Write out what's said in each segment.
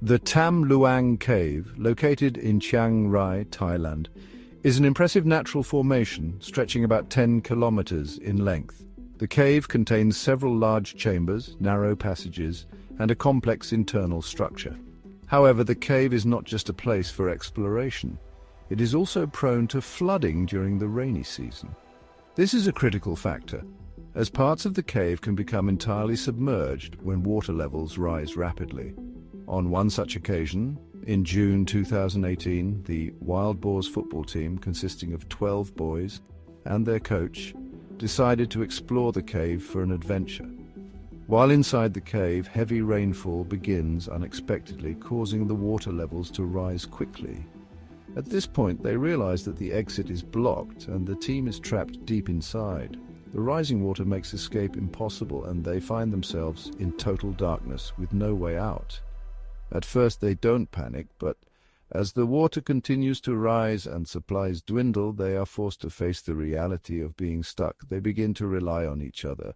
The Tham Luang Cave, located in Chiang Rai, Thailand, is an impressive natural formation stretching about 10 kilometers in length. The cave contains several large chambers, narrow passages, and a complex internal structure. However, the cave is not just a place for exploration. It is also prone to flooding during the rainy season. This is a critical factor, as parts of the cave can become entirely submerged when water levels rise rapidly. On one such occasion, in June 2018, the Wild Boars football team, consisting of 12 boys and their coach, decided to explore the cave for an adventure. While inside the cave, heavy rainfall begins unexpectedly, causing the water levels to rise quickly. At this point, they realize that the exit is blocked and the team is trapped deep inside. The rising water makes escape impossible, and they find themselves in total darkness with no way out. At first they don't panic, but as the water continues to rise and supplies dwindle, they are forced to face the reality of being stuck. They begin to rely on each other,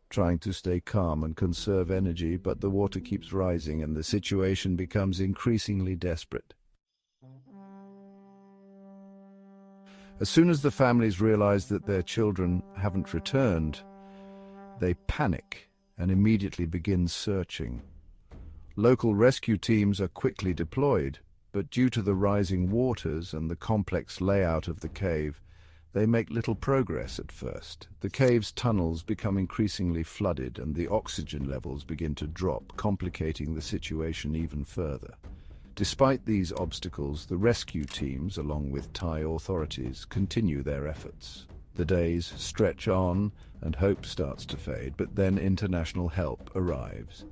trying to stay calm and conserve energy, but the water keeps rising and the situation becomes increasingly desperate. As soon as the families realize that their children haven't returned, they panic and immediately begin searching. Local rescue teams are quickly deployed, but due to the rising waters and the complex layout of the cave, they make little progress at first. The cave's tunnels become increasingly flooded and the oxygen levels begin to drop, complicating the situation even further. Despite these obstacles, the rescue teams, along with Thai authorities, continue their efforts. The days stretch on and hope starts to fade, but then international help arrives.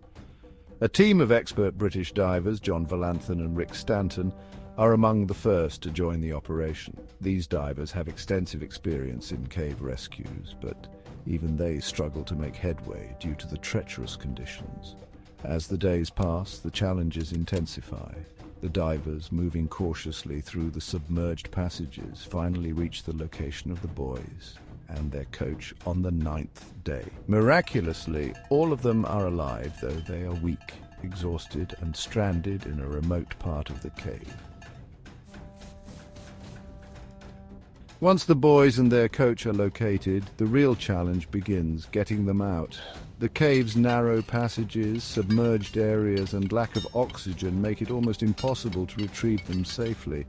A team of expert British divers, John Valanthan and Rick Stanton, are among the first to join the operation. These divers have extensive experience in cave rescues, but even they struggle to make headway due to the treacherous conditions. As the days pass, the challenges intensify. The divers, moving cautiously through the submerged passages, finally reach the location of the boys and their coach on the 9th day. Miraculously, all of them are alive, though they are weak, exhausted, and stranded in a remote part of the cave. Once the boys and their coach are located, the real challenge begins, getting them out. The cave's narrow passages, submerged areas, and lack of oxygen make it almost impossible to retrieve them safely.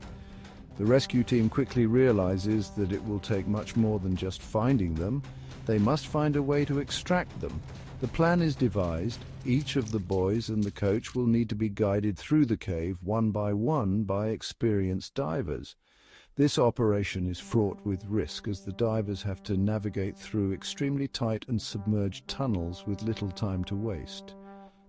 The rescue team quickly realizes that it will take much more than just finding them. They must find a way to extract them. The plan is devised. Each of the boys and the coach will need to be guided through the cave one by experienced divers. This operation is fraught with risk, as the divers have to navigate through extremely tight and submerged tunnels with little time to waste.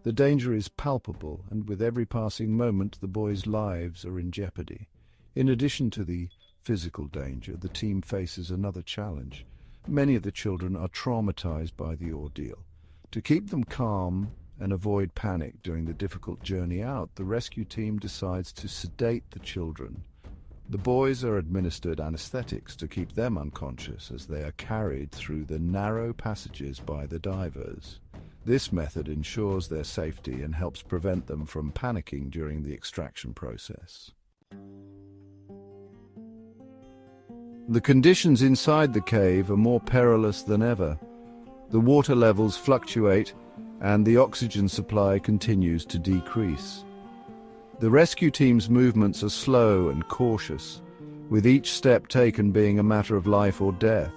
The danger is palpable, and with every passing moment the boys' lives are in jeopardy. In addition to the physical danger, the team faces another challenge. Many of the children are traumatized by the ordeal. To keep them calm and avoid panic during the difficult journey out, the rescue team decides to sedate the children. The boys are administered anesthetics to keep them unconscious as they are carried through the narrow passages by the divers. This method ensures their safety and helps prevent them from panicking during the extraction process. The conditions inside the cave are more perilous than ever. The water levels fluctuate and the oxygen supply continues to decrease. The rescue team's movements are slow and cautious, with each step taken being a matter of life or death.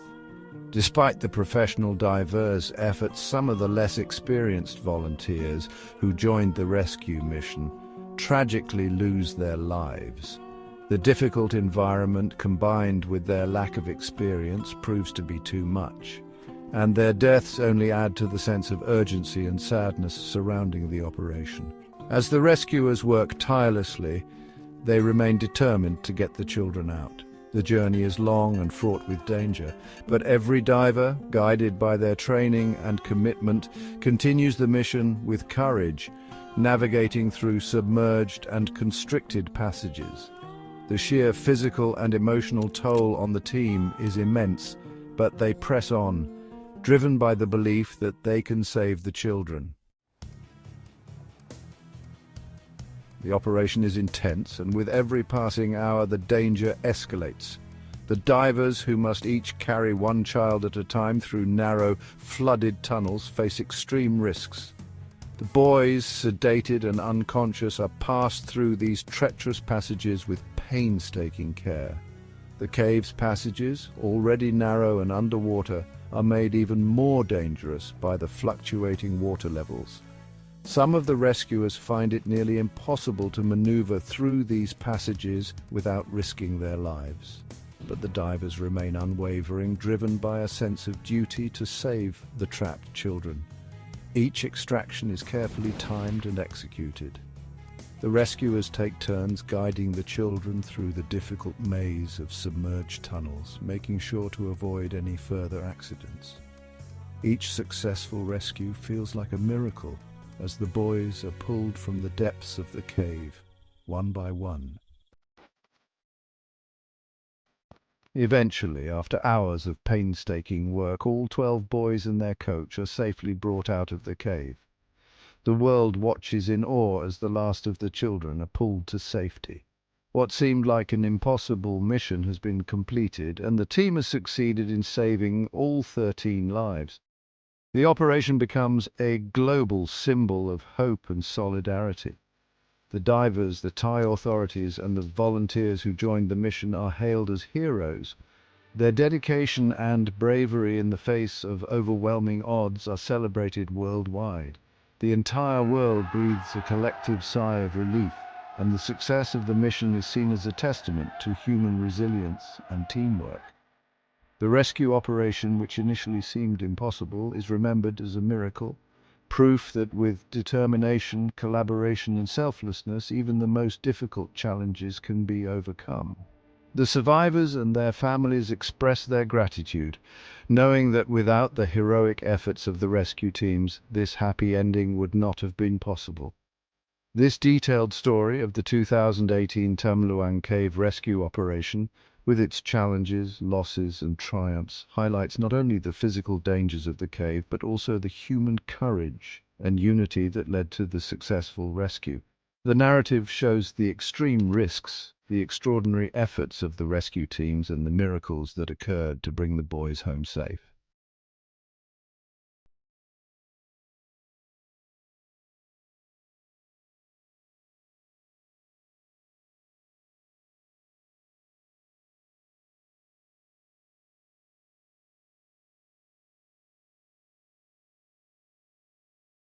Despite the professional divers' efforts, some of the less experienced volunteers who joined the rescue mission tragically lose their lives. The difficult environment, combined with their lack of experience, proves to be too much, and their deaths only add to the sense of urgency and sadness surrounding the operation. As the rescuers work tirelessly, they remain determined to get the children out. The journey is long and fraught with danger, but every diver, guided by their training and commitment, continues the mission with courage, navigating through submerged and constricted passages. The sheer physical and emotional toll on the team is immense, but they press on, driven by the belief that they can save the children. The operation is intense, and with every passing hour the danger escalates. The divers, who must each carry one child at a time through narrow, flooded tunnels, face extreme risks. The boys, sedated and unconscious, are passed through these treacherous passages with painstaking care. The cave's passages, already narrow and underwater, are made even more dangerous by the fluctuating water levels. Some of the rescuers find it nearly impossible to maneuver through these passages without risking their lives. But the divers remain unwavering, driven by a sense of duty to save the trapped children. Each extraction is carefully timed and executed. The rescuers take turns guiding the children through the difficult maze of submerged tunnels, making sure to avoid any further accidents. Each successful rescue feels like a miracle as the boys are pulled from the depths of the cave, one by one. Eventually, after hours of painstaking work, all 12 boys and their coach are safely brought out of the cave. The world watches in awe as the last of the children are pulled to safety. What seemed like an impossible mission has been completed, and the team has succeeded in saving all 13 lives. The operation becomes a global symbol of hope and solidarity. The divers, the Thai authorities, and the volunteers who joined the mission are hailed as heroes. Their dedication and bravery in the face of overwhelming odds are celebrated worldwide. The entire world breathes a collective sigh of relief, and the success of the mission is seen as a testament to human resilience and teamwork. The rescue operation, which initially seemed impossible, is remembered as a miracle, proof that with determination, collaboration, and selflessness, even the most difficult challenges can be overcome. The survivors and their families express their gratitude, knowing that without the heroic efforts of the rescue teams, this happy ending would not have been possible. This detailed story of the 2018 Tham Luang Cave rescue operation, with its challenges, losses, and triumphs, highlights not only the physical dangers of the cave, but also the human courage and unity that led to the successful rescue. The narrative shows the extreme risks, the extraordinary efforts of the rescue teams, and the miracles that occurred to bring the boys home safe.